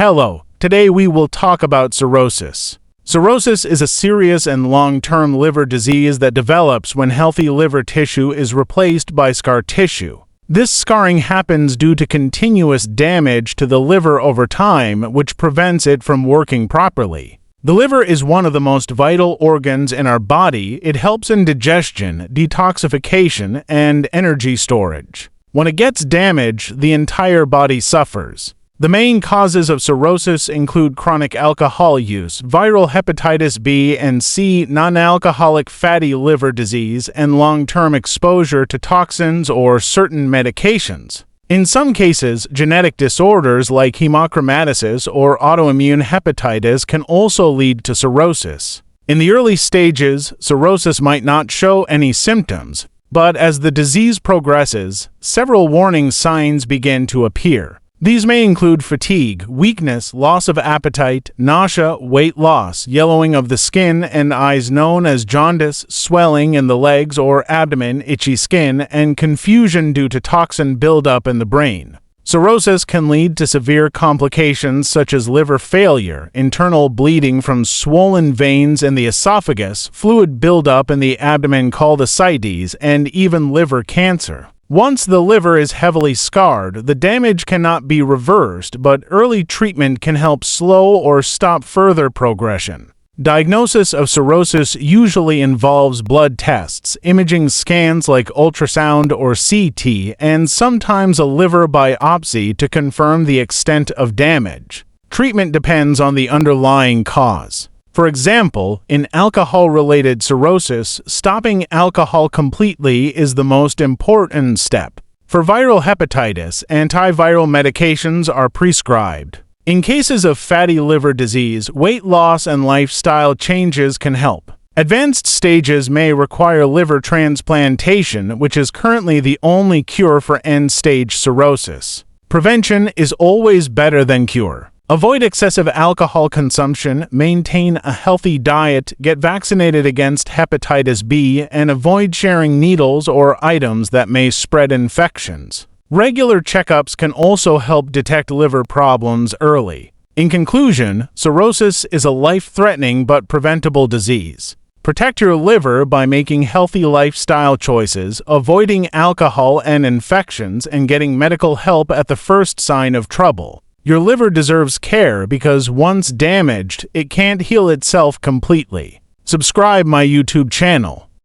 Hello, today we will talk about cirrhosis. Cirrhosis is a serious and long-term liver disease that develops when healthy liver tissue is replaced by scar tissue. This scarring happens due to continuous damage to the liver over time, which prevents it from working properly. The liver is one of the most vital organs in our body. It helps in digestion, detoxification, and energy storage. When it gets damaged, the entire body suffers. The main causes of cirrhosis include chronic alcohol use, viral hepatitis B and C, non-alcoholic fatty liver disease, and long-term exposure to toxins or certain medications. In some cases, genetic disorders like hemochromatosis or autoimmune hepatitis can also lead to cirrhosis. In the early stages, cirrhosis might not show any symptoms, but as the disease progresses, several warning signs begin to appear. These may include fatigue, weakness, loss of appetite, nausea, weight loss, yellowing of the skin and eyes known as jaundice, swelling in the legs or abdomen, itchy skin, and confusion due to toxin buildup in the brain. Cirrhosis can lead to severe complications such as liver failure, internal bleeding from swollen veins in the esophagus, fluid buildup in the abdomen called ascites, and even liver cancer. Once the liver is heavily scarred, the damage cannot be reversed, but early treatment can help slow or stop further progression. Diagnosis of cirrhosis usually involves blood tests, imaging scans like ultrasound or CT, and sometimes a liver biopsy to confirm the extent of damage. Treatment depends on the underlying cause. For example, in alcohol-related cirrhosis, stopping alcohol completely is the most important step. For viral hepatitis, antiviral medications are prescribed. In cases of fatty liver disease, weight loss and lifestyle changes can help. Advanced stages may require liver transplantation, which is currently the only cure for end-stage cirrhosis. Prevention is always better than cure. Avoid excessive alcohol consumption, maintain a healthy diet, get vaccinated against hepatitis B, and avoid sharing needles or items that may spread infections. Regular checkups can also help detect liver problems early. In conclusion, cirrhosis is a life-threatening but preventable disease. Protect your liver by making healthy lifestyle choices, avoiding alcohol and infections, and getting medical help at the first sign of trouble. Your liver deserves care because once damaged, it can't heal itself completely. Subscribe my YouTube channel.